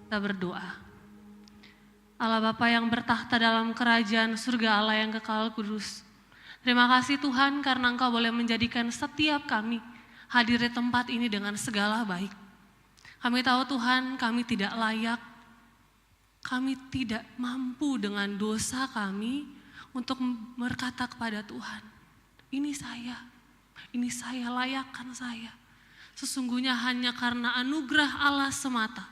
Kita berdoa. Allah Bapa yang bertahta dalam kerajaan surga Allah yang kekal kudus. Terima kasih Tuhan karena Engkau boleh menjadikan setiap kami hadir di tempat ini dengan segala baik. Kami tahu Tuhan kami tidak layak, kami tidak mampu dengan dosa kami untuk berkata kepada Tuhan, ini saya, layakkan saya. Sesungguhnya hanya karena anugerah Allah semata,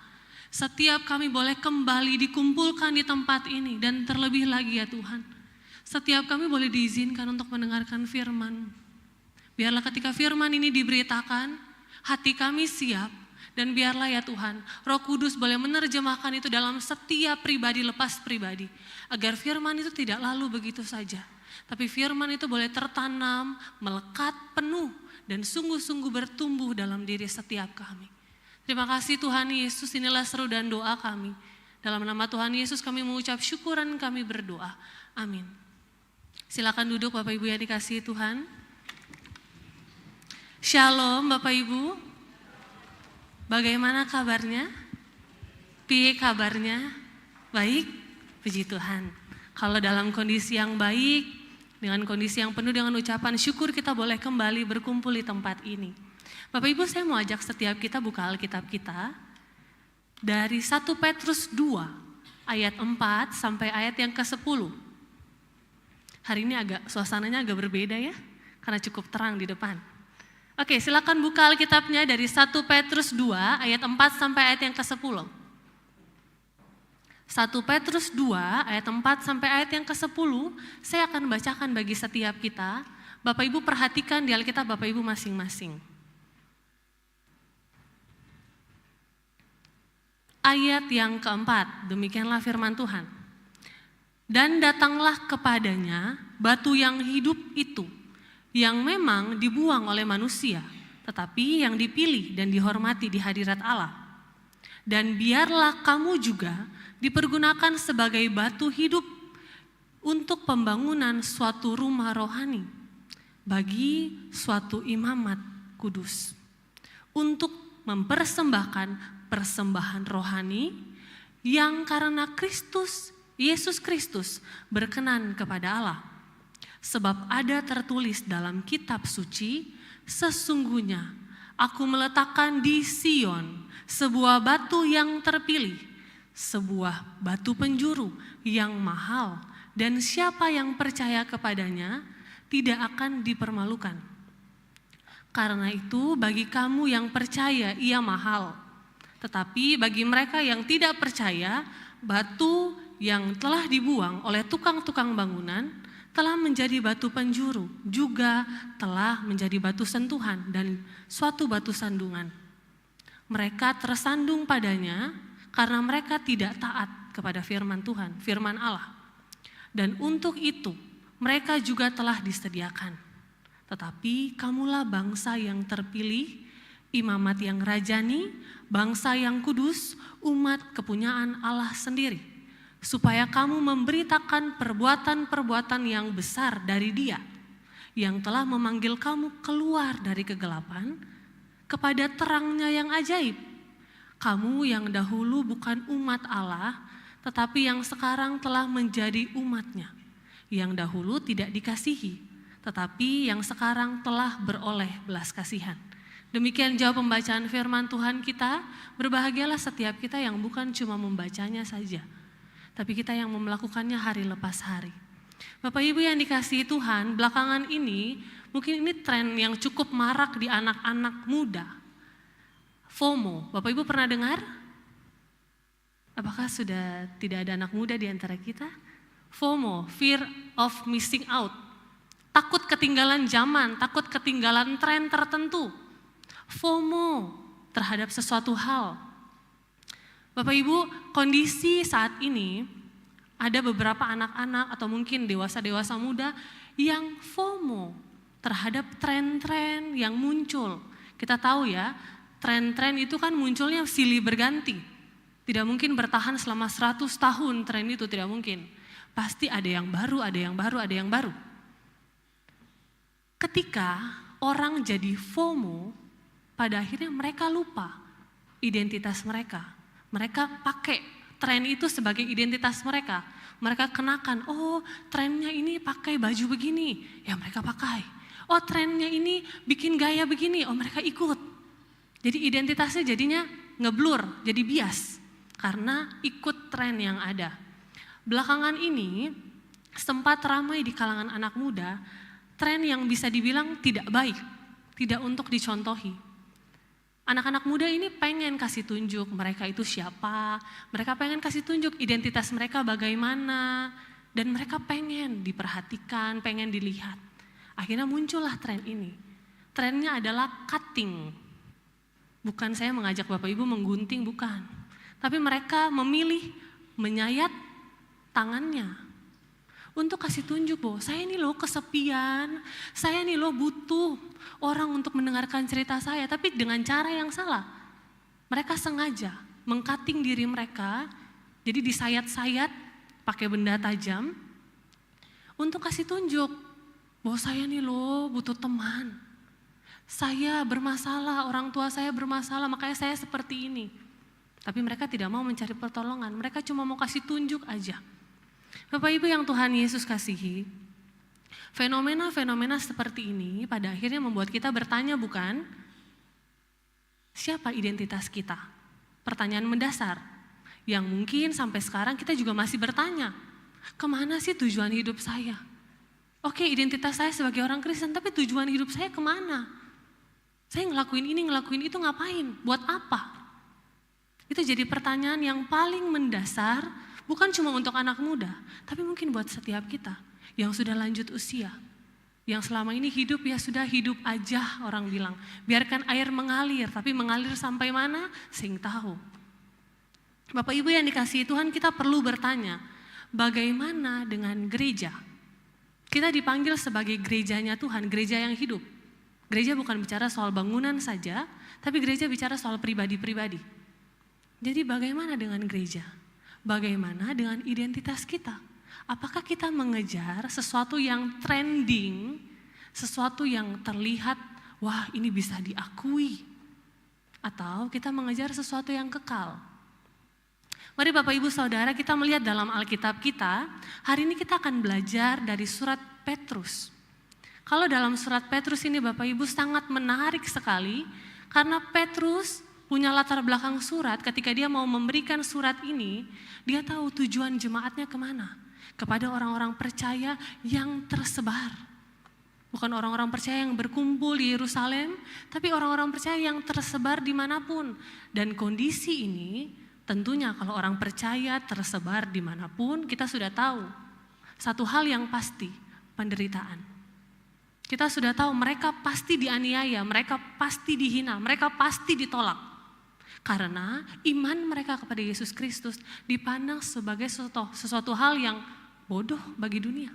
setiap kami boleh kembali dikumpulkan di tempat ini. Dan terlebih lagi ya Tuhan, setiap kami boleh diizinkan untuk mendengarkan firman. Biarlah ketika firman ini diberitakan, hati kami siap. Dan biarlah ya Tuhan, Roh Kudus boleh menerjemahkan itu dalam setiap pribadi lepas pribadi. Agar firman itu tidak lalu begitu saja. Tapi firman itu boleh tertanam, melekat penuh, dan sungguh-sungguh bertumbuh dalam diri setiap kami. Terima kasih Tuhan Yesus, inilah seru dan doa kami. Dalam nama Tuhan Yesus kami mengucap syukuran, kami berdoa. Amin. Silakan duduk Bapak Ibu yang dikasihi Tuhan. Shalom Bapak Ibu. Bagaimana kabarnya? Piye kabarnya? Baik? Puji Tuhan. Kalau dalam kondisi yang baik, dengan kondisi yang penuh dengan ucapan syukur, kita boleh kembali berkumpul di tempat ini. Bapak Ibu, saya mau ajak setiap kita buka Alkitab kita dari 1 Petrus 2 ayat 4 sampai ayat yang ke-10. Hari ini suasananya agak berbeda ya, karena cukup terang di depan. Oke, silakan buka Alkitabnya dari 1 Petrus 2 ayat 4 sampai ayat yang ke-10. 1 Petrus 2 ayat 4 sampai ayat yang ke-10, saya akan bacakan bagi setiap kita. Bapak Ibu perhatikan di Alkitab Bapak Ibu masing-masing. Ayat yang keempat, demikianlah firman Tuhan. Dan datanglah kepadanya batu yang hidup itu, yang memang dibuang oleh manusia, tetapi yang dipilih dan dihormati di hadirat Allah. Dan biarlah kamu juga dipergunakan sebagai batu hidup untuk pembangunan suatu rumah rohani, bagi suatu imamat kudus, untuk mempersembahkan persembahan rohani yang karena Yesus Kristus berkenan kepada Allah. Sebab ada tertulis dalam kitab suci, sesungguhnya aku meletakkan di Sion sebuah batu yang terpilih, sebuah batu penjuru yang mahal, dan siapa yang percaya kepadanya tidak akan dipermalukan. Karena itu bagi kamu yang percaya ia mahal, tetapi bagi mereka yang tidak percaya, batu yang telah dibuang oleh tukang-tukang bangunan telah menjadi batu penjuru, juga telah menjadi batu sentuhan dan suatu batu sandungan. Mereka tersandung padanya karena mereka tidak taat kepada firman Tuhan, firman Allah. Dan untuk itu mereka juga telah disediakan. Tetapi kamulah bangsa yang terpilih, imamat yang rajani, bangsa yang kudus, umat kepunyaan Allah sendiri, supaya kamu memberitakan perbuatan-perbuatan yang besar dari Dia, yang telah memanggil kamu keluar dari kegelapan kepada terangnya yang ajaib. Kamu yang dahulu bukan umat Allah, tetapi yang sekarang telah menjadi umat-Nya, yang dahulu tidak dikasihi, tetapi yang sekarang telah beroleh belas kasihan. Demikian jawab pembacaan firman Tuhan kita. Berbahagialah setiap kita yang bukan cuma membacanya saja, tapi kita yang melakukannya hari lepas hari. Bapak Ibu yang dikasihi Tuhan, belakangan ini mungkin ini tren yang cukup marak di anak-anak muda. FOMO, Bapak Ibu pernah dengar? Apakah sudah tidak ada anak muda di antara kita? FOMO, fear of missing out. Takut ketinggalan zaman, takut ketinggalan tren tertentu. FOMO terhadap sesuatu hal. Bapak Ibu, kondisi saat ini ada beberapa anak-anak atau mungkin dewasa-dewasa muda yang FOMO terhadap tren-tren yang muncul. Kita tahu ya, tren-tren itu kan munculnya silih berganti. Tidak mungkin bertahan selama 100 tahun tren itu, tidak mungkin. Pasti ada yang baru, ada yang baru, ada yang baru. Ketika orang jadi FOMO, pada akhirnya mereka lupa identitas mereka. Mereka pakai tren itu sebagai identitas mereka. Mereka kenakan, oh trennya ini pakai baju begini, ya mereka pakai. Oh trennya ini bikin gaya begini, oh mereka ikut. Jadi identitasnya jadinya ngeblur, jadi bias. Karena ikut tren yang ada. Belakangan ini sempat ramai di kalangan anak muda, tren yang bisa dibilang tidak baik, tidak untuk dicontohi. Anak-anak muda ini pengen kasih tunjuk mereka itu siapa, mereka pengen kasih tunjuk identitas mereka bagaimana, dan mereka pengen diperhatikan, pengen dilihat. Akhirnya muncullah tren ini. Trennya adalah cutting. Bukan saya mengajak Bapak Ibu menggunting, bukan. Tapi mereka memilih menyayat tangannya untuk kasih tunjuk bahwa saya ini loh kesepian, saya ini loh butuh orang untuk mendengarkan cerita saya, tapi dengan cara yang salah. Mereka sengaja mengcutting diri mereka, jadi disayat-sayat pakai benda tajam untuk kasih tunjuk bahwa saya ini loh butuh teman. Saya bermasalah, orang tua saya bermasalah, makanya saya seperti ini. Tapi mereka tidak mau mencari pertolongan, mereka cuma mau kasih tunjuk aja. Bapak Ibu yang Tuhan Yesus kasihi, fenomena-fenomena seperti ini pada akhirnya membuat kita bertanya, bukan? Siapa identitas kita? Pertanyaan mendasar yang mungkin sampai sekarang kita juga masih bertanya, kemana sih tujuan hidup saya? Oke, identitas saya sebagai orang Kristen, tapi tujuan hidup saya kemana? Saya ngelakuin ini, ngelakuin itu ngapain? Buat apa? Itu jadi pertanyaan yang paling mendasar, bukan cuma untuk anak muda, tapi mungkin buat setiap kita yang sudah lanjut usia. Yang selama ini hidup ya sudah hidup aja, orang bilang. Biarkan air mengalir, tapi mengalir sampai mana? Sing tahu. Bapak Ibu yang dikasihi Tuhan, kita perlu bertanya, bagaimana dengan gereja? Kita dipanggil sebagai gerejanya Tuhan, gereja yang hidup. Gereja bukan bicara soal bangunan saja, tapi gereja bicara soal pribadi-pribadi. Jadi bagaimana dengan gereja? Bagaimana dengan identitas kita? Apakah kita mengejar sesuatu yang trending, sesuatu yang terlihat, wah ini bisa diakui? Atau kita mengejar sesuatu yang kekal? Mari Bapak Ibu Saudara, kita melihat dalam Alkitab kita, hari ini kita akan belajar dari surat Petrus. Kalau dalam surat Petrus ini Bapak Ibu sangat menarik sekali, karena Petrus punya latar belakang surat. Ketika dia mau memberikan surat ini, dia tahu tujuan jemaatnya kemana. Kepada orang-orang percaya yang tersebar. Bukan orang-orang percaya yang berkumpul di Yerusalem, tapi orang-orang percaya yang tersebar dimanapun. Dan kondisi ini tentunya kalau orang percaya tersebar dimanapun, kita sudah tahu satu hal yang pasti, penderitaan. Kita sudah tahu mereka pasti dianiaya, mereka pasti dihina, mereka pasti ditolak. Karena iman mereka kepada Yesus Kristus dipandang sebagai sesuatu hal yang bodoh bagi dunia.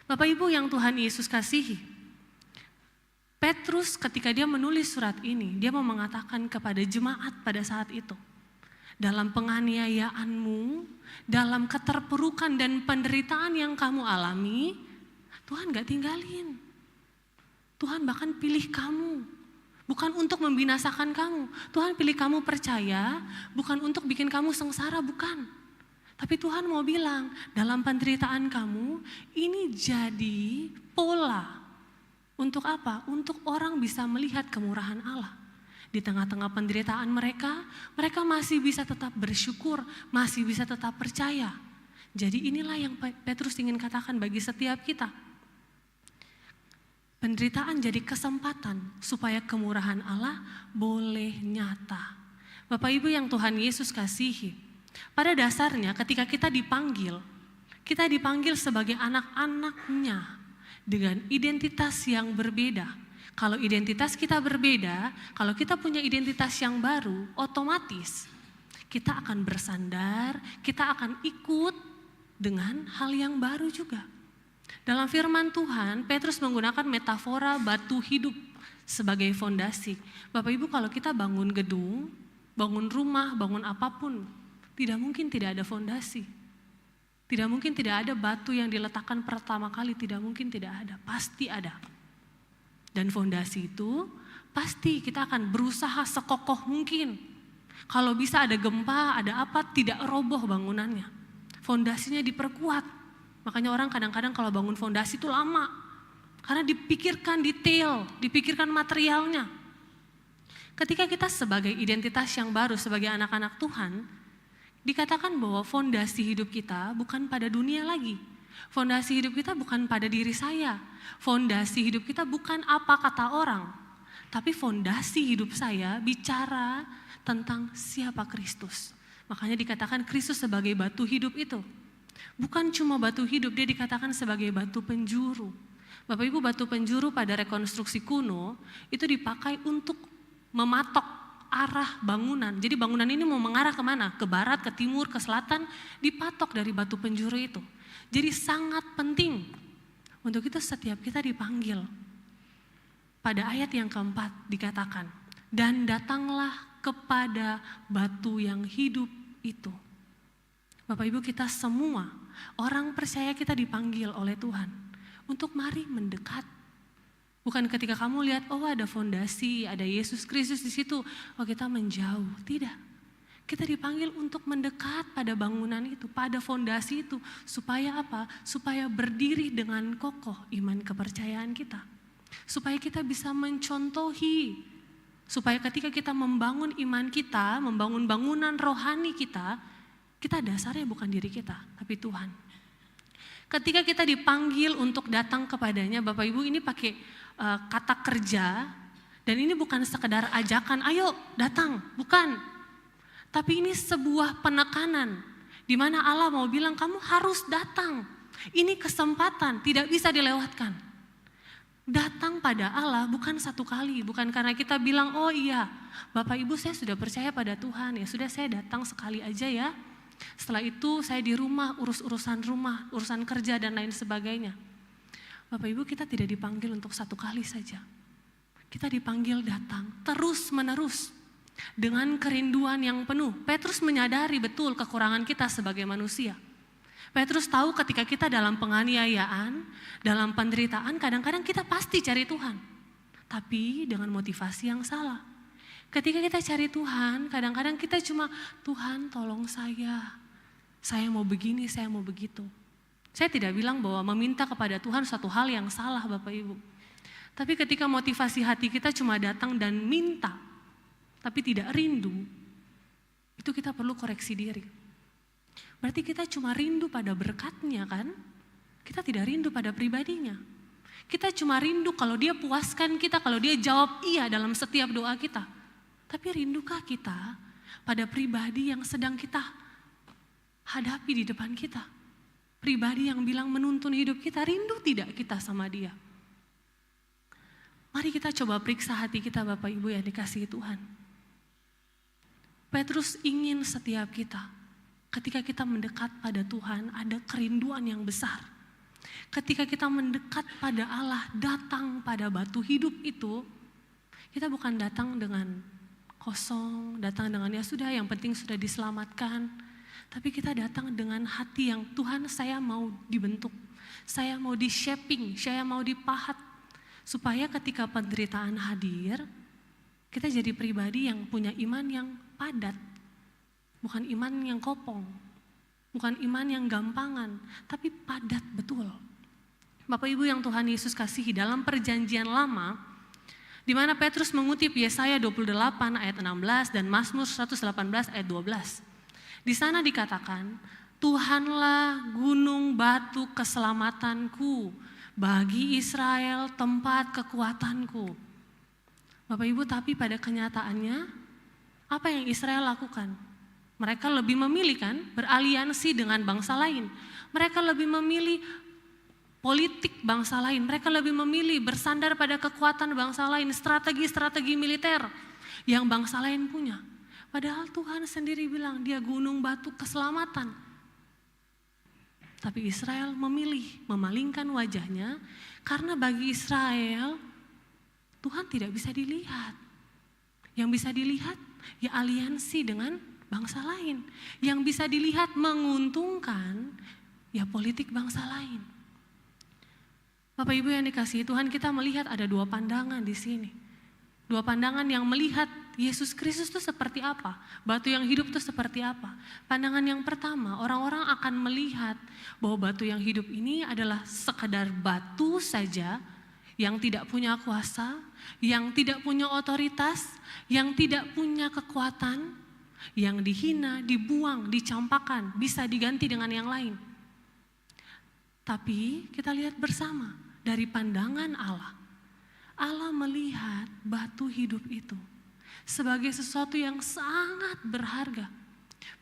Bapak Ibu yang Tuhan Yesus kasihi, Petrus ketika dia menulis surat ini, dia mau mengatakan kepada jemaat pada saat itu, dalam penganiayaanmu, dalam keterpurukan dan penderitaan yang kamu alami, Tuhan gak tinggalin. Tuhan bahkan pilih kamu. Bukan untuk membinasakan kamu. Tuhan pilih kamu percaya, bukan untuk bikin kamu sengsara, bukan. Tapi Tuhan mau bilang, dalam penderitaan kamu, ini jadi pola. Untuk apa? Untuk orang bisa melihat kemurahan Allah. Di tengah-tengah penderitaan mereka, mereka masih bisa tetap bersyukur, masih bisa tetap percaya. Jadi inilah yang Petrus ingin katakan bagi setiap kita. Penderitaan jadi kesempatan supaya kemurahan Allah boleh nyata. Bapak Ibu yang Tuhan Yesus kasihi, pada dasarnya ketika kita dipanggil sebagai anak-anaknya dengan identitas yang berbeda. Kalau identitas kita berbeda, kalau kita punya identitas yang baru, otomatis kita akan bersandar, kita akan ikut dengan hal yang baru juga. Dalam firman Tuhan, Petrus menggunakan metafora batu hidup sebagai fondasi. Bapak Ibu, kalau kita bangun gedung, bangun rumah, bangun apapun, tidak mungkin tidak ada fondasi. Tidak mungkin tidak ada batu yang diletakkan pertama kali, tidak mungkin tidak ada, pasti ada. Dan fondasi itu pasti kita akan berusaha sekokoh mungkin. Kalau bisa ada gempa, ada apa, tidak roboh bangunannya. Fondasinya diperkuat. Makanya orang kadang-kadang kalau bangun fondasi itu lama. Karena dipikirkan detail, dipikirkan materialnya. Ketika kita sebagai identitas yang baru, sebagai anak-anak Tuhan, dikatakan bahwa fondasi hidup kita bukan pada dunia lagi. Fondasi hidup kita bukan pada diri saya. Fondasi hidup kita bukan apa kata orang. Tapi fondasi hidup saya bicara tentang siapa Kristus. Makanya dikatakan Kristus sebagai batu hidup itu. Bukan cuma batu hidup, dia dikatakan sebagai batu penjuru. Bapak Ibu, batu penjuru pada rekonstruksi kuno itu dipakai untuk mematok arah bangunan. Jadi bangunan ini mau mengarah kemana? Ke barat, ke timur, ke selatan, dipatok dari batu penjuru itu. Jadi sangat penting untuk itu setiap kita dipanggil. Pada ayat yang keempat dikatakan, dan datanglah kepada batu yang hidup itu. Bapak Ibu, kita semua orang percaya kita dipanggil oleh Tuhan untuk mari mendekat. Bukan ketika kamu lihat, oh ada fondasi, ada Yesus Kristus di situ, oh kita menjauh. Tidak. Kita dipanggil untuk mendekat pada bangunan itu, pada fondasi itu. Supaya apa? Supaya berdiri dengan kokoh iman kepercayaan kita. Supaya kita bisa mencontohi. Supaya ketika kita membangun iman kita, membangun bangunan rohani kita dasarnya bukan diri kita, tapi Tuhan. Ketika kita dipanggil untuk datang kepadanya, Bapak Ibu, ini pakai kata kerja, dan ini bukan sekedar ajakan, ayo datang, bukan. Tapi ini sebuah penekanan, di mana Allah mau bilang kamu harus datang. Ini kesempatan, tidak bisa dilewatkan. Datang pada Allah bukan satu kali, bukan karena kita bilang, oh iya, Bapak Ibu saya sudah percaya pada Tuhan, ya sudah saya datang sekali aja ya. Setelah itu saya di rumah, urusan rumah, urusan kerja dan lain sebagainya. Bapak Ibu, kita tidak dipanggil untuk satu kali saja. Kita dipanggil datang terus menerus dengan kerinduan yang penuh. Petrus menyadari betul kekurangan kita sebagai manusia. Petrus tahu ketika kita dalam penganiayaan, dalam penderitaan, kadang-kadang kita pasti cari Tuhan. Tapi dengan motivasi yang salah. Ketika kita cari Tuhan, kadang-kadang kita cuma, Tuhan tolong saya mau begini, saya mau begitu. Saya tidak bilang bahwa meminta kepada Tuhan suatu hal yang salah Bapak Ibu. Tapi ketika motivasi hati kita cuma datang dan minta, tapi tidak rindu, itu kita perlu koreksi diri. Berarti kita cuma rindu pada berkatnya kan? Kita tidak rindu pada pribadinya. Kita cuma rindu kalau dia puaskan kita, kalau dia jawab iya dalam setiap doa kita. Tapi rindukah kita pada pribadi yang sedang kita hadapi di depan kita? Pribadi yang bilang menuntun hidup kita, rindu tidak kita sama dia? Mari kita coba periksa hati kita Bapak Ibu yang dikasihi Tuhan. Petrus ingin setiap kita, ketika kita mendekat pada Tuhan, ada kerinduan yang besar. Ketika kita mendekat pada Allah, datang pada batu hidup itu, kita bukan datang dengan kosong, datang dengan ya sudah yang penting sudah diselamatkan. Tapi kita datang dengan hati yang Tuhan saya mau dibentuk, saya mau di shaping, saya mau dipahat. Supaya ketika penderitaan hadir, kita jadi pribadi yang punya iman yang padat. Bukan iman yang kopong, bukan iman yang gampangan, tapi padat betul. Bapak Ibu yang Tuhan Yesus kasihi, dalam perjanjian lama, di mana Petrus mengutip Yesaya 28 ayat 16 dan Mazmur 118 ayat 12. Di sana dikatakan, Tuhanlah gunung batu keselamatanku, bagi Israel tempat kekuatanku. Bapak Ibu, tapi pada kenyataannya, apa yang Israel lakukan? Mereka lebih memilih kan beraliansi dengan bangsa lain. Mereka lebih memilih politik bangsa lain, mereka lebih memilih bersandar pada kekuatan bangsa lain, strategi-strategi militer yang bangsa lain punya. Padahal Tuhan sendiri bilang dia gunung batu keselamatan. Tapi Israel memilih memalingkan wajahnya karena bagi Israel Tuhan tidak bisa dilihat. Yang bisa dilihat ya aliansi dengan bangsa lain. Yang bisa dilihat menguntungkan ya politik bangsa lain. Bapak Ibu yang dikasihi Tuhan, kita melihat ada dua pandangan di sini. Dua pandangan yang melihat Yesus Kristus itu seperti apa, batu yang hidup itu seperti apa. Pandangan yang pertama, orang-orang akan melihat bahwa batu yang hidup ini adalah sekedar batu saja, yang tidak punya kuasa, yang tidak punya otoritas, yang tidak punya kekuatan, yang dihina, dibuang, dicampakkan, bisa diganti dengan yang lain. Tapi kita lihat bersama, dari pandangan Allah, Allah melihat batu hidup itu sebagai sesuatu yang sangat berharga.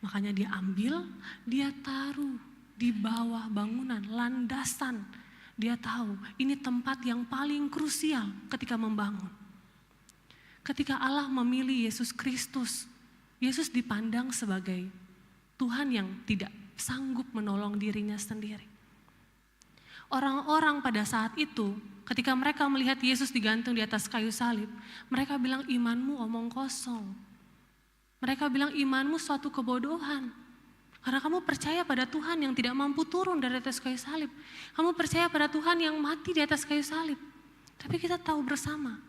Makanya dia ambil, dia taruh di bawah bangunan, landasan. Dia tahu ini tempat yang paling krusial ketika membangun. Ketika Allah memilih Yesus Kristus, Yesus dipandang sebagai Tuhan yang tidak sanggup menolong dirinya sendiri. Orang-orang pada saat itu, ketika mereka melihat Yesus digantung di atas kayu salib, mereka bilang, imanmu omong kosong. Mereka bilang, imanmu suatu kebodohan. Karena kamu percaya pada Tuhan yang tidak mampu turun dari atas kayu salib. Kamu percaya pada Tuhan yang mati di atas kayu salib. Tapi kita tahu bersama,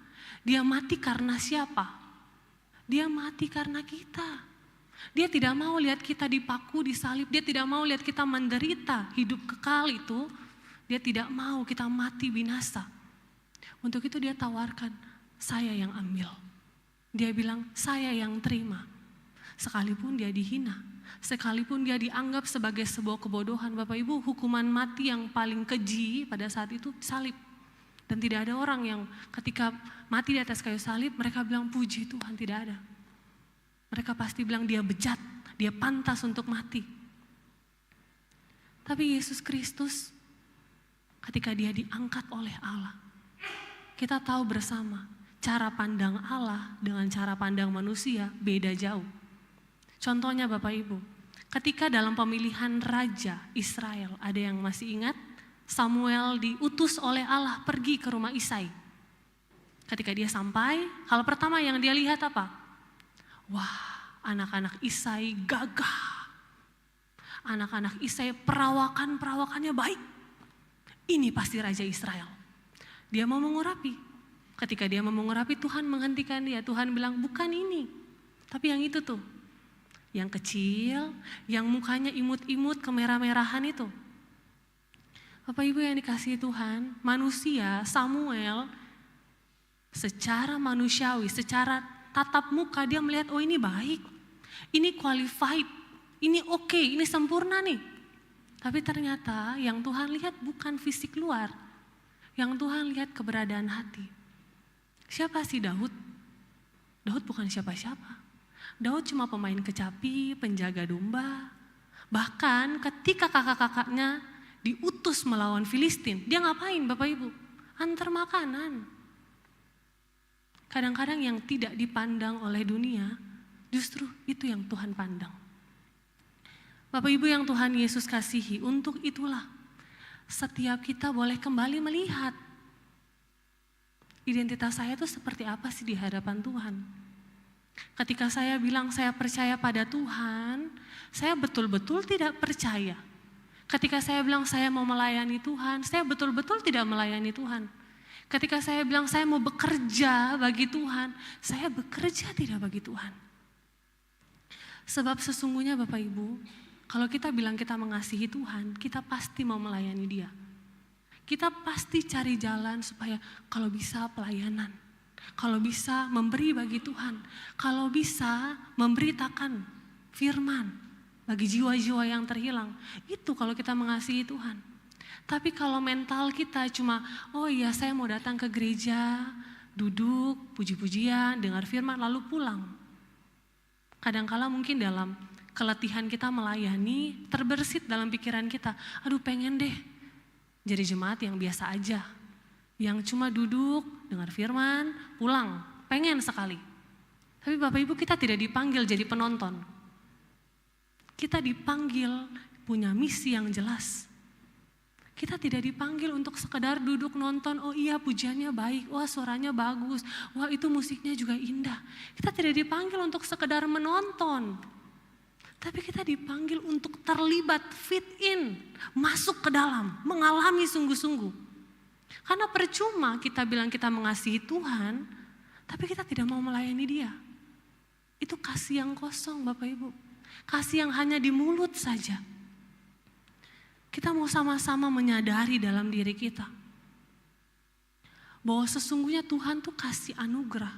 dia mati karena siapa? Dia mati karena kita. Dia tidak mau lihat kita dipaku, disalib. Dia tidak mau lihat kita menderita hidup kekal itu. Dia tidak mau kita mati binasa. Untuk itu dia tawarkan, saya yang ambil. Dia bilang, saya yang terima. Sekalipun dia dihina, sekalipun dia dianggap sebagai sebuah kebodohan. Bapak Ibu, hukuman mati yang paling keji pada saat itu salib. Dan tidak ada orang yang ketika mati di atas kayu salib, mereka bilang puji Tuhan, tidak ada. Mereka pasti bilang dia bejat, dia pantas untuk mati. Tapi Yesus Kristus, ketika dia diangkat oleh Allah, kita tahu bersama, cara pandang Allah dengan cara pandang manusia beda jauh. Contohnya Bapak Ibu, ketika dalam pemilihan raja Israel, ada yang masih ingat? Samuel diutus oleh Allah pergi ke rumah Isai. Ketika dia sampai, hal pertama yang dia lihat apa? Wah, anak-anak Isai gagah. Anak-anak Isai perawakannya baik. Ini pasti Raja Israel. Dia mau mengurapi. Ketika dia mau mengurapi, Tuhan menghentikan dia. Tuhan bilang, bukan ini. Tapi yang itu tuh. Yang kecil, yang mukanya imut-imut, kemerah-merahan itu. Bapak Ibu yang dikasihi Tuhan, manusia, Samuel, secara manusiawi, secara tatap muka, dia melihat, oh ini baik. Ini qualified. Ini oke, ini sempurna nih. Tapi ternyata yang Tuhan lihat bukan fisik luar. Yang Tuhan lihat keberadaan hati. Siapa sih Daud? Daud bukan siapa-siapa. Daud cuma pemain kecapi, penjaga domba. Bahkan ketika kakak-kakaknya diutus melawan Filistin, dia ngapain Bapak Ibu? Antar makanan. Kadang-kadang yang tidak dipandang oleh dunia, justru itu yang Tuhan pandang. Bapak Ibu yang Tuhan Yesus kasihi, untuk itulah setiap kita boleh kembali melihat identitas saya itu seperti apa sih di hadapan Tuhan. Ketika saya bilang saya percaya pada Tuhan, saya betul-betul tidak percaya. Ketika saya bilang saya mau melayani Tuhan, saya betul-betul tidak melayani Tuhan. Ketika saya bilang saya mau bekerja bagi Tuhan, saya bekerja tidak bagi Tuhan. Sebab sesungguhnya Bapak Ibu, kalau kita bilang kita mengasihi Tuhan, kita pasti mau melayani Dia. Kita pasti cari jalan supaya kalau bisa pelayanan, kalau bisa memberi bagi Tuhan, kalau bisa memberitakan firman bagi jiwa-jiwa yang terhilang. Itu kalau kita mengasihi Tuhan. Tapi kalau mental kita cuma, oh iya saya mau datang ke gereja, duduk, puji-pujian, dengar firman, lalu pulang. Kadang-kala mungkin dalam keletihan kita melayani, terbersit dalam pikiran kita, aduh pengen deh jadi jemaat yang biasa aja, yang cuma duduk, dengar firman, pulang, pengen sekali. Tapi Bapak Ibu, kita tidak dipanggil jadi penonton. Kita dipanggil punya misi yang jelas. Kita tidak dipanggil untuk sekedar duduk nonton, oh iya pujiannya baik, wah suaranya bagus, wah itu musiknya juga indah. Kita tidak dipanggil untuk sekedar menonton. Tapi kita dipanggil untuk terlibat, fit in, masuk ke dalam, mengalami sungguh-sungguh. Karena percuma kita bilang kita mengasihi Tuhan, tapi kita tidak mau melayani Dia. Itu kasih yang kosong Bapak Ibu. Kasih yang hanya di mulut saja. Kita mau sama-sama menyadari dalam diri kita bahwa sesungguhnya Tuhan tuh kasih anugerah.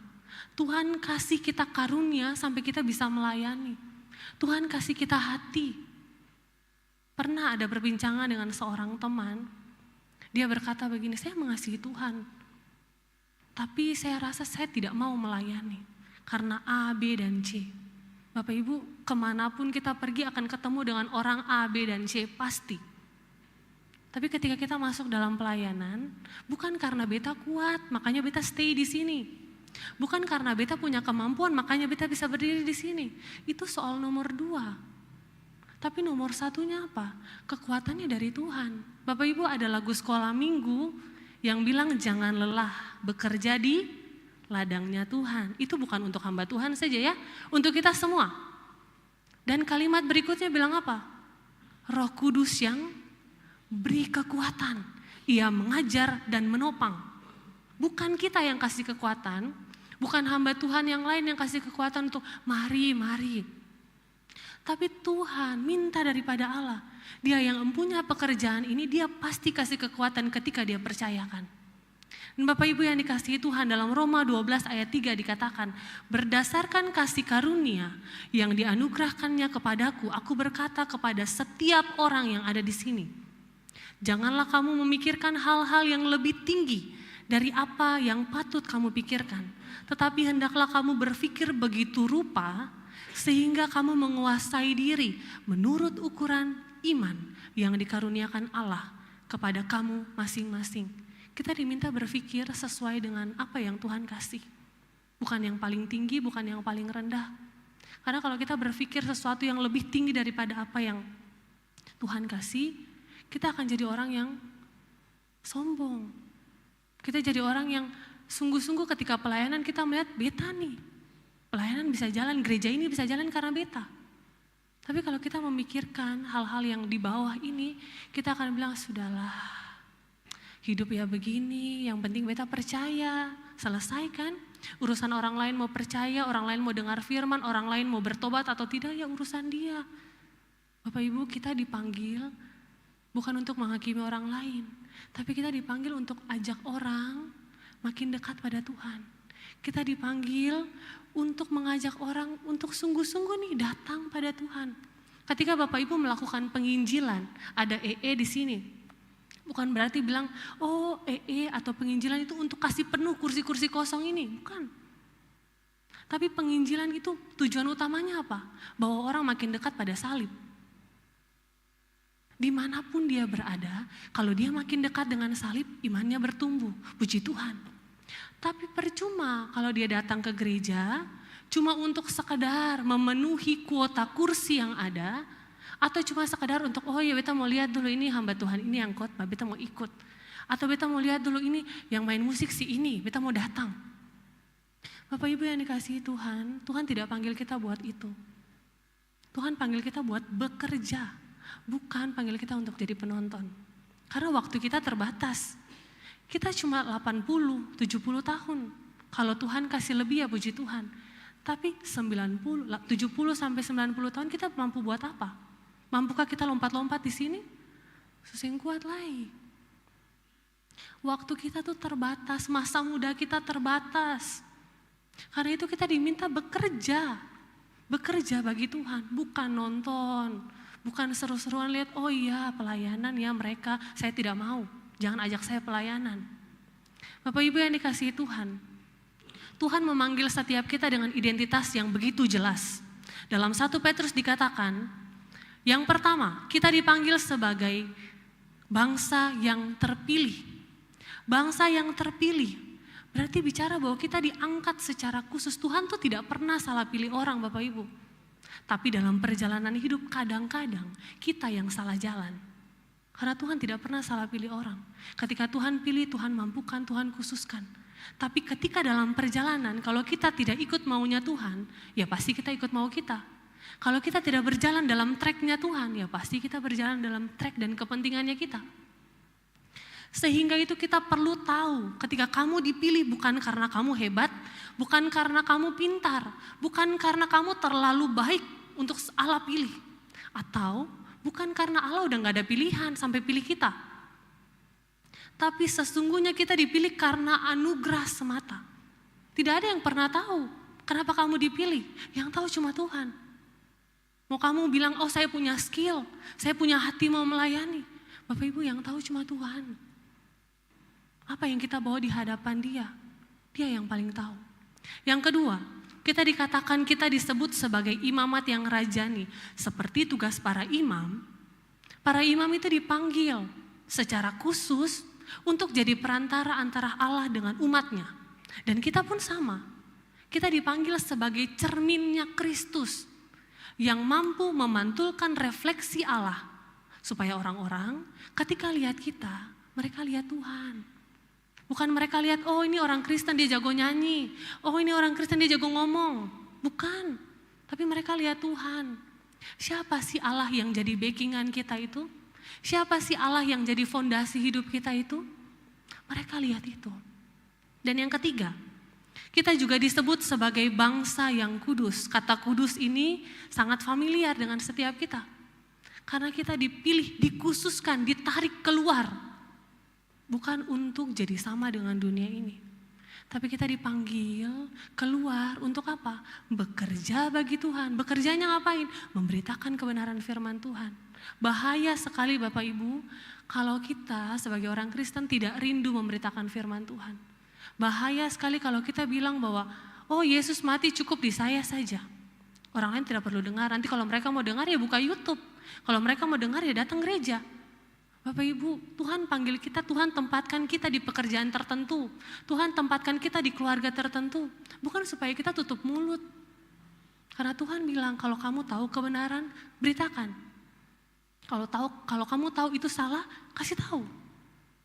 Tuhan kasih kita karunia sampai kita bisa melayani. Tuhan kasih kita hati. Pernah ada perbincangan dengan seorang teman. Dia berkata begini, saya mengasihi Tuhan. Tapi saya rasa saya tidak mau melayani. Karena A, B, dan C. Bapak Ibu, kemanapun kita pergi akan ketemu dengan orang A, B, dan C, pasti. Tapi ketika kita masuk dalam pelayanan, bukan karena beta kuat, makanya beta stay di sini. Bukan karena beta punya kemampuan, makanya beta bisa berdiri di sini. Itu soal nomor 2. Tapi nomor 1-nya apa? Kekuatannya dari Tuhan. Bapak Ibu, ada lagu sekolah minggu yang bilang jangan lelah bekerja di ladangnya Tuhan. Itu bukan untuk hamba Tuhan saja ya, untuk kita semua. Dan kalimat berikutnya bilang apa? Roh Kudus yang beri kekuatan, ia mengajar dan menopang. Bukan kita yang kasih kekuatan, bukan hamba Tuhan yang lain yang kasih kekuatan untuk mari. Tapi Tuhan minta daripada Allah. Dia yang mempunyai pekerjaan ini, dia pasti kasih kekuatan ketika dia percayakan. Dan Bapak Ibu yang dikasihi Tuhan, dalam Roma 12 ayat 3 dikatakan, berdasarkan kasih karunia yang dianugerahkannya kepadaku, aku berkata kepada setiap orang yang ada di sini, janganlah kamu memikirkan hal-hal yang lebih tinggi dari apa yang patut kamu pikirkan. Tetapi hendaklah kamu berpikir begitu rupa sehingga kamu menguasai diri menurut ukuran iman yang dikaruniakan Allah kepada kamu masing-masing. Kita diminta berpikir sesuai dengan apa yang Tuhan kasih. Bukan yang paling tinggi, bukan yang paling rendah. Karena kalau kita berpikir sesuatu yang lebih tinggi daripada apa yang Tuhan kasih, kita akan jadi orang yang sombong. Kita jadi orang yang sungguh-sungguh ketika pelayanan kita melihat beta nih. Pelayanan bisa jalan, gereja ini bisa jalan karena beta. Tapi kalau kita memikirkan hal-hal yang di bawah ini, kita akan bilang sudahlah. Hidup ya begini, yang penting beta percaya, selesaikan. Urusan orang lain mau percaya, orang lain mau dengar firman, orang lain mau bertobat atau tidak, ya urusan dia. Bapak Ibu, kita dipanggil bukan untuk menghakimi orang lain, tapi kita dipanggil untuk ajak orang makin dekat pada Tuhan. Kita dipanggil untuk mengajak orang untuk sungguh-sungguh nih datang pada Tuhan. Ketika Bapak Ibu melakukan penginjilan, ada EE di sini. Bukan berarti bilang, oh EE atau penginjilan itu untuk kasih penuh kursi-kursi kosong ini. Bukan. Tapi penginjilan itu tujuan utamanya apa? Bahwa orang makin dekat pada salib. Dimanapun dia berada, kalau dia makin dekat dengan salib, imannya bertumbuh. Puji Tuhan. Tapi percuma kalau dia datang ke gereja, cuma untuk sekedar memenuhi kuota kursi yang ada, atau cuma sekadar untuk, oh ya beta mau lihat dulu ini hamba Tuhan ini yang khotbah, beta mau ikut. Atau beta mau lihat dulu ini yang main musik si ini, beta mau datang. Bapak Ibu yang dikasihi Tuhan, Tuhan tidak panggil kita buat itu. Tuhan panggil kita buat bekerja, bukan panggil kita untuk jadi penonton. Karena waktu kita terbatas. Kita cuma 80, 70 tahun. Kalau Tuhan kasih lebih ya puji Tuhan. Tapi 70 sampai 90 tahun kita mampu buat apa? Mampukah kita lompat-lompat di sini? Susah kuat lagi. Waktu kita tuh terbatas, masa muda kita terbatas. Karena itu kita diminta bekerja. Bekerja bagi Tuhan, bukan nonton. Bukan seru-seruan lihat, oh iya pelayanan ya mereka, saya tidak mau. Jangan ajak saya pelayanan. Bapak Ibu yang dikasihi Tuhan, Tuhan memanggil setiap kita dengan identitas yang begitu jelas. Dalam 1 Petrus dikatakan, yang pertama, kita dipanggil sebagai bangsa yang terpilih. Bangsa yang terpilih, berarti bicara bahwa kita diangkat secara khusus. Tuhan tuh tidak pernah salah pilih orang Bapak Ibu. Tapi dalam perjalanan hidup kadang-kadang kita yang salah jalan. Karena Tuhan tidak pernah salah pilih orang. Ketika Tuhan pilih, Tuhan mampukan, Tuhan khususkan. Tapi ketika dalam perjalanan, kalau kita tidak ikut maunya Tuhan, ya pasti kita ikut mau kita. Kalau kita tidak berjalan dalam tracknya Tuhan, ya pasti kita berjalan dalam track dan kepentingannya kita. Sehingga itu kita perlu tahu ketika kamu dipilih bukan karena kamu hebat, bukan karena kamu pintar, bukan karena kamu terlalu baik untuk Allah pilih. Atau bukan karena Allah udah gak ada pilihan sampai pilih kita. Tapi sesungguhnya kita dipilih karena anugerah semata. Tidak ada yang pernah tahu kenapa kamu dipilih, yang tahu cuma Tuhan. Mau kamu bilang, oh saya punya skill, saya punya hati mau melayani. Bapak Ibu, yang tahu cuma Tuhan. Apa yang kita bawa di hadapan Dia, Dia yang paling tahu. Yang kedua, kita dikatakan kita disebut sebagai imamat yang rajani. Seperti tugas para imam itu dipanggil secara khusus untuk jadi perantara antara Allah dengan umatnya. Dan kita pun sama, kita dipanggil sebagai cerminnya Kristus yang mampu memantulkan refleksi Allah. Supaya orang-orang ketika lihat kita, mereka lihat Tuhan. Bukan mereka lihat, oh ini orang Kristen dia jago nyanyi, oh ini orang Kristen dia jago ngomong. Bukan, tapi mereka lihat Tuhan. Siapa sih Allah yang jadi backingan kita itu? Siapa sih Allah yang jadi fondasi hidup kita itu? Mereka lihat itu. Dan yang ketiga, kita juga disebut sebagai bangsa yang kudus. Kata kudus ini sangat familiar dengan setiap kita. Karena kita dipilih, dikhususkan, ditarik keluar. Bukan untuk jadi sama dengan dunia ini. Tapi kita dipanggil keluar untuk apa? Bekerja bagi Tuhan. Bekerjanya ngapain? Memberitakan kebenaran firman Tuhan. Bahaya sekali Bapak Ibu kalau kita sebagai orang Kristen tidak rindu memberitakan firman Tuhan. Bahaya sekali kalau kita bilang bahwa oh Yesus mati cukup di saya saja. Orang lain tidak perlu dengar. Nanti kalau mereka mau dengar ya buka YouTube. Kalau mereka mau dengar ya datang gereja. Bapak Ibu, Tuhan panggil kita, Tuhan tempatkan kita di pekerjaan tertentu. Tuhan tempatkan kita di keluarga tertentu. Bukan supaya kita tutup mulut. Karena Tuhan bilang kalau kamu tahu kebenaran, beritakan. Kalau kamu tahu itu salah, kasih tahu.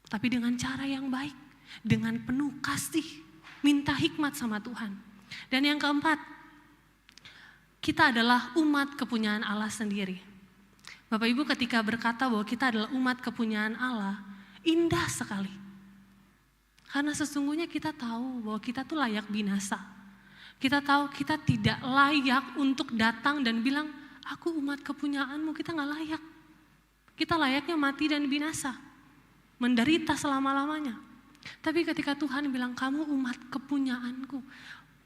Tapi dengan cara yang baik, dengan penuh kasih, minta hikmat sama Tuhan. Dan yang keempat, kita adalah umat kepunyaan Allah sendiri. Bapak Ibu ketika berkata bahwa kita adalah umat kepunyaan Allah, indah sekali. Karena sesungguhnya kita tahu bahwa kita tuh layak binasa. Kita tahu kita tidak layak untuk datang dan bilang, aku umat kepunyaanmu, kita gak layak. Kita layaknya mati dan binasa, menderita selama-lamanya. Tapi ketika Tuhan bilang, kamu umat kepunyaanku,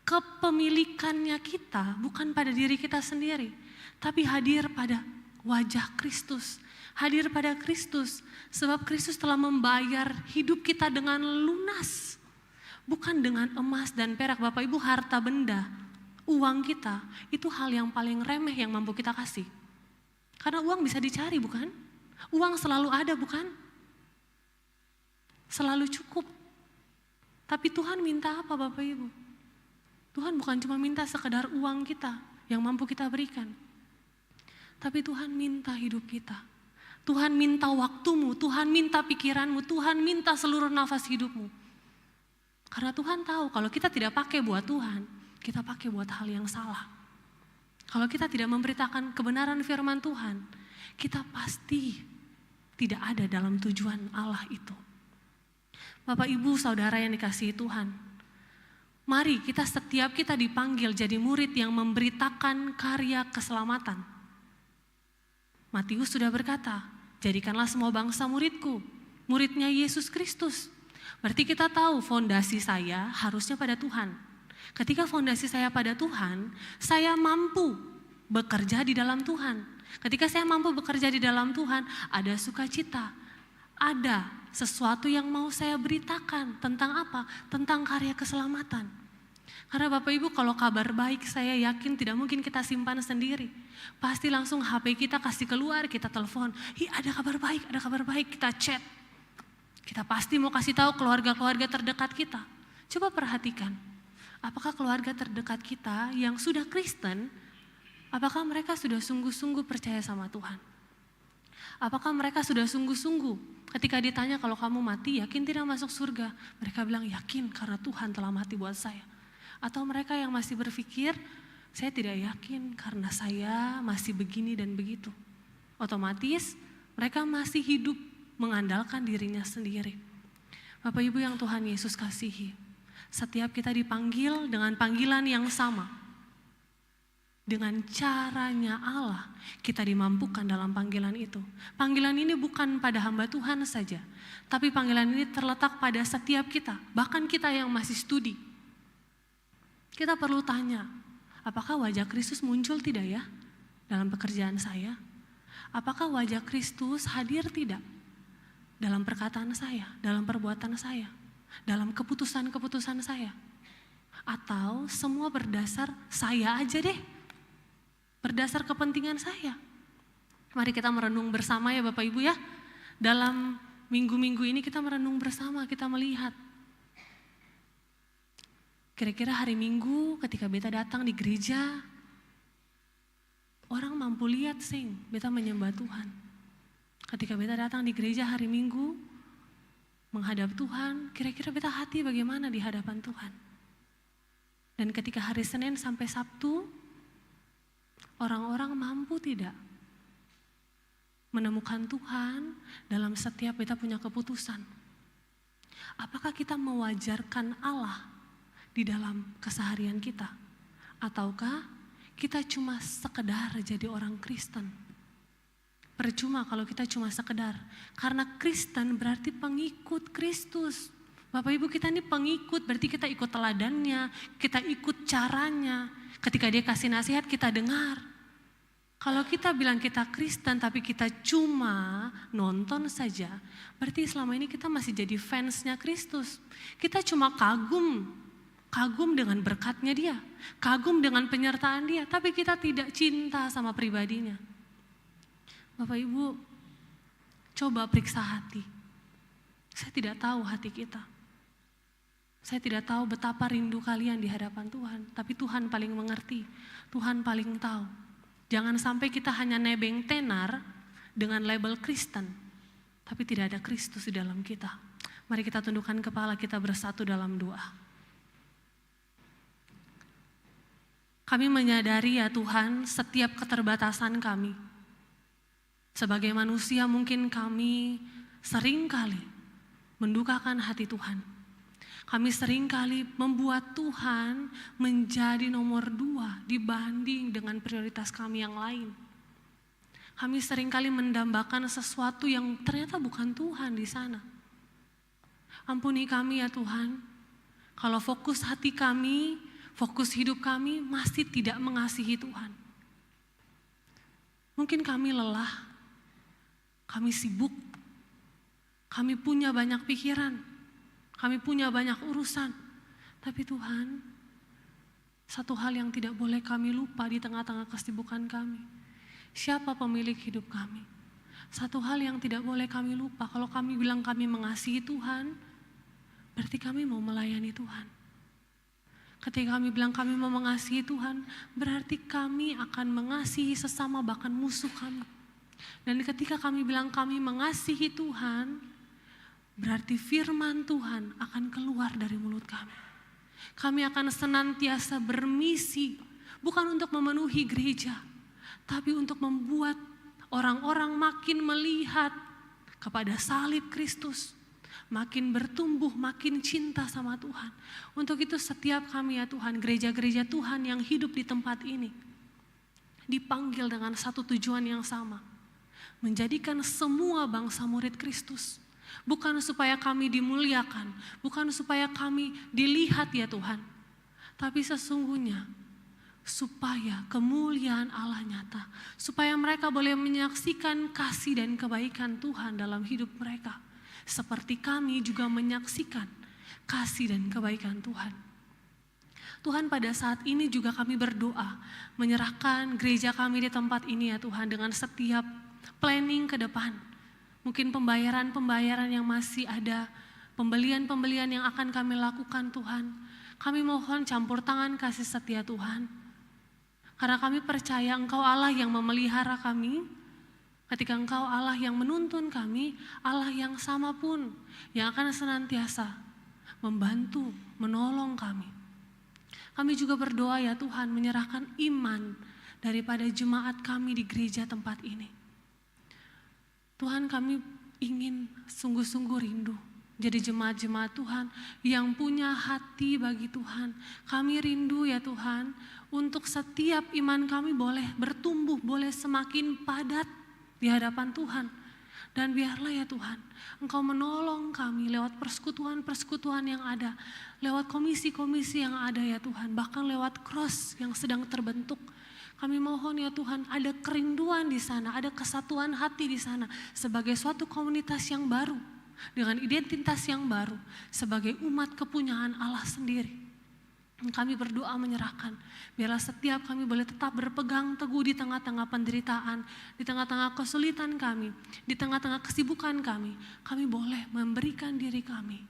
kepemilikannya kita bukan pada diri kita sendiri, tapi hadir pada wajah Kristus, hadir pada Kristus, sebab Kristus telah membayar hidup kita dengan lunas, bukan dengan emas dan perak. Bapak Ibu, harta benda, uang kita, itu hal yang paling remeh yang mampu kita kasih. Karena uang bisa dicari bukan? Uang selalu ada bukan? Selalu cukup. Tapi Tuhan minta apa Bapak Ibu? Tuhan bukan cuma minta sekedar uang kita yang mampu kita berikan. Tapi Tuhan minta hidup kita. Tuhan minta waktumu, Tuhan minta pikiranmu, Tuhan minta seluruh nafas hidupmu. Karena Tuhan tahu kalau kita tidak pakai buat Tuhan, kita pakai buat hal yang salah. Kalau kita tidak memberitakan kebenaran firman Tuhan, kita pasti tidak ada dalam tujuan Allah itu. Bapak Ibu Saudara yang dikasihi Tuhan, mari setiap kita dipanggil jadi murid yang memberitakan karya keselamatan. Matius sudah berkata, jadikanlah semua bangsa muridku, muridnya Yesus Kristus. Berarti kita tahu fondasi saya harusnya pada Tuhan. Ketika fondasi saya pada Tuhan, saya mampu bekerja di dalam Tuhan. Ketika saya mampu bekerja di dalam Tuhan, ada sukacita, ada sesuatu yang mau saya beritakan tentang apa? Tentang karya keselamatan. Karena Bapak Ibu kalau kabar baik saya yakin tidak mungkin kita simpan sendiri. Pasti langsung HP kita kasih keluar, kita telepon. Ada kabar baik, kita chat. Kita pasti mau kasih tahu keluarga-keluarga terdekat kita. Coba perhatikan, apakah keluarga terdekat kita yang sudah Kristen, apakah mereka sudah sungguh-sungguh percaya sama Tuhan? Apakah mereka sudah sungguh-sungguh ketika ditanya kalau kamu mati yakin tidak masuk surga? Mereka bilang yakin karena Tuhan telah mati buat saya. Atau mereka yang masih berpikir, saya tidak yakin karena saya masih begini dan begitu. Otomatis mereka masih hidup mengandalkan dirinya sendiri. Bapak Ibu yang Tuhan Yesus kasihi, setiap kita dipanggil dengan panggilan yang sama. Dengan caranya Allah, kita dimampukan dalam panggilan itu. Panggilan ini bukan pada hamba Tuhan saja, tapi panggilan ini terletak pada setiap kita, bahkan kita yang masih studi. Kita perlu tanya, apakah wajah Kristus muncul tidak ya dalam pekerjaan saya? Apakah wajah Kristus hadir tidak dalam perkataan saya, dalam perbuatan saya, dalam keputusan-keputusan saya? Atau semua berdasar saya aja deh, berdasar kepentingan saya? Mari kita merenung bersama ya Bapak Ibu ya. Dalam minggu-minggu ini kita merenung bersama, kita melihat. Kira-kira hari Minggu ketika beta datang di gereja, orang mampu lihat beta menyembah Tuhan. Ketika beta datang di gereja hari Minggu, menghadap Tuhan, kira-kira beta hati bagaimana di hadapan Tuhan. Dan ketika hari Senin sampai Sabtu, orang-orang mampu tidak menemukan Tuhan dalam setiap beta punya keputusan. Apakah kita mewajarkan Allah di dalam keseharian kita? Ataukah kita cuma sekedar jadi orang Kristen? Percuma kalau kita cuma sekedar, karena Kristen berarti pengikut Kristus. Bapak Ibu, kita ini pengikut, berarti kita ikut teladannya, kita ikut caranya. Ketika dia kasih nasihat kita dengar. Kalau kita bilang kita Kristen tapi kita cuma nonton saja, berarti selama ini kita masih jadi fansnya Kristus. Kita cuma kagum dengan berkatnya dia, kagum dengan penyertaan dia, tapi kita tidak cinta sama pribadinya. Bapak Ibu, coba periksa hati. Saya tidak tahu hati kita. Saya tidak tahu betapa rindu kalian di hadapan Tuhan, tapi Tuhan paling mengerti, Tuhan paling tahu. Jangan sampai kita hanya nebeng tenar dengan label Kristen, tapi tidak ada Kristus di dalam kita. Mari kita tundukkan kepala, kita bersatu dalam doa. Kami menyadari ya Tuhan, setiap keterbatasan kami. Sebagai manusia mungkin kami seringkali mendukakan hati Tuhan. Kami seringkali membuat Tuhan menjadi nomor 2 dibanding dengan prioritas kami yang lain. Kami seringkali mendambakan sesuatu yang ternyata bukan Tuhan di sana. Ampuni kami ya Tuhan, kalau fokus hati kami, fokus hidup kami masih tidak mengasihi Tuhan. Mungkin kami lelah, kami sibuk, kami punya banyak pikiran, kami punya banyak urusan. Tapi Tuhan, satu hal yang tidak boleh kami lupa di tengah-tengah kesibukan kami. Siapa pemilik hidup kami? Satu hal yang tidak boleh kami lupa, kalau kami bilang kami mengasihi Tuhan, berarti kami mau melayani Tuhan. Ketika kami bilang kami mau mengasihi Tuhan, berarti kami akan mengasihi sesama bahkan musuh kami. Dan ketika kami bilang kami mengasihi Tuhan, berarti firman Tuhan akan keluar dari mulut kami. Kami akan senantiasa bermisi, bukan untuk memenuhi gereja, tapi untuk membuat orang-orang makin melihat kepada salib Kristus, makin bertumbuh, makin cinta sama Tuhan. Untuk itu setiap kami ya Tuhan, gereja-gereja Tuhan yang hidup di tempat ini, dipanggil dengan satu tujuan yang sama, menjadikan semua bangsa murid Kristus. Bukan supaya kami dimuliakan, bukan supaya kami dilihat ya Tuhan, tapi sesungguhnya supaya kemuliaan Allah nyata, supaya mereka boleh menyaksikan kasih dan kebaikan Tuhan dalam hidup mereka, seperti kami juga menyaksikan kasih dan kebaikan Tuhan. Tuhan, pada saat ini juga kami berdoa, menyerahkan gereja kami di tempat ini ya Tuhan, dengan setiap planning ke depan. Mungkin pembayaran-pembayaran yang masih ada, pembelian-pembelian yang akan kami lakukan Tuhan. Kami mohon campur tangan kasih setia Tuhan. Karena kami percaya Engkau Allah yang memelihara kami. Ketika Engkau Allah yang menuntun kami, Allah yang sama pun yang akan senantiasa membantu, menolong kami. Kami juga berdoa ya Tuhan, menyerahkan iman daripada jemaat kami di gereja tempat ini. Tuhan, kami ingin sungguh-sungguh rindu Jadi jemaat-jemaat Tuhan yang punya hati bagi Tuhan. Kami rindu ya Tuhan, untuk setiap iman kami boleh bertumbuh, boleh semakin padat di hadapan Tuhan. Dan biarlah ya Tuhan, Engkau menolong kami lewat persekutuan-persekutuan yang ada, lewat komisi-komisi yang ada ya Tuhan, bahkan lewat cross yang sedang terbentuk. Kami mohon ya Tuhan, ada kerinduan di sana, ada kesatuan hati di sana sebagai suatu komunitas yang baru, dengan identitas yang baru, sebagai umat kepunyaan Allah sendiri. Kami berdoa menyerahkan, biarlah setiap kami boleh tetap berpegang teguh di tengah-tengah penderitaan, di tengah-tengah kesulitan kami, di tengah-tengah kesibukan kami boleh memberikan diri kami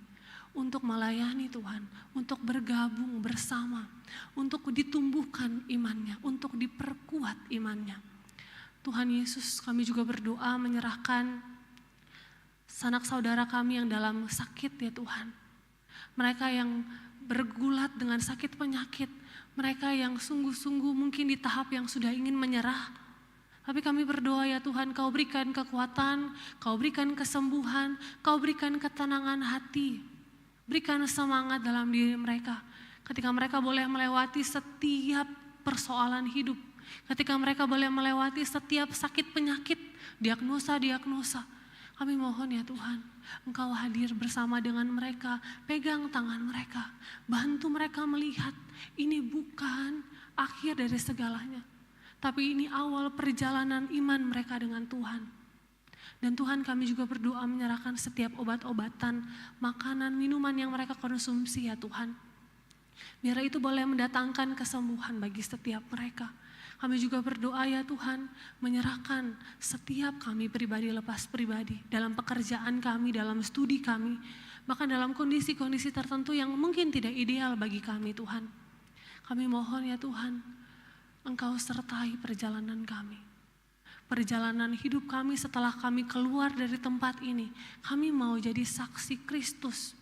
untuk melayani Tuhan, untuk bergabung bersama, untuk ditumbuhkan imannya, untuk diperkuat imannya. Tuhan Yesus, kami juga berdoa menyerahkan sanak saudara kami yang dalam sakit ya Tuhan. Mereka yang bergulat dengan sakit penyakit, mereka yang sungguh-sungguh mungkin di tahap yang sudah ingin menyerah. Tapi kami berdoa ya Tuhan, Kau berikan kekuatan, Kau berikan kesembuhan, Kau berikan ketenangan hati, berikan semangat dalam diri mereka. Ketika mereka boleh melewati setiap persoalan hidup, ketika mereka boleh melewati setiap sakit penyakit, diagnosa, kami mohon ya Tuhan, Engkau hadir bersama dengan mereka, pegang tangan mereka, bantu mereka melihat ini bukan akhir dari segalanya, tapi ini awal perjalanan iman mereka dengan Tuhan. Dan Tuhan, kami juga berdoa menyerahkan setiap obat-obatan, makanan, minuman yang mereka konsumsi ya Tuhan. Biar itu boleh mendatangkan kesembuhan bagi setiap mereka. Kami juga berdoa ya Tuhan, menyerahkan setiap kami pribadi lepas pribadi, dalam pekerjaan kami, dalam studi kami, bahkan dalam kondisi-kondisi tertentu yang mungkin tidak ideal bagi kami Tuhan. Kami mohon ya Tuhan, Engkau sertai perjalanan kami. Perjalanan hidup kami setelah kami keluar dari tempat ini, kami mau jadi saksi Kristus.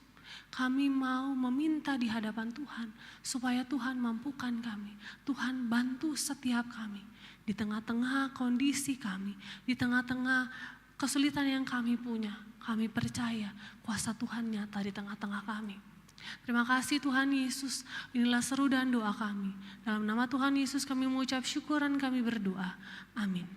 Kami mau meminta di hadapan Tuhan, supaya Tuhan mampukan kami. Tuhan bantu setiap kami, di tengah-tengah kondisi kami, di tengah-tengah kesulitan yang kami punya. Kami percaya kuasa Tuhan nyata di tengah-tengah kami. Terima kasih Tuhan Yesus, inilah seru dan doa kami. Dalam nama Tuhan Yesus kami mengucap syukur dan kami berdoa. Amin.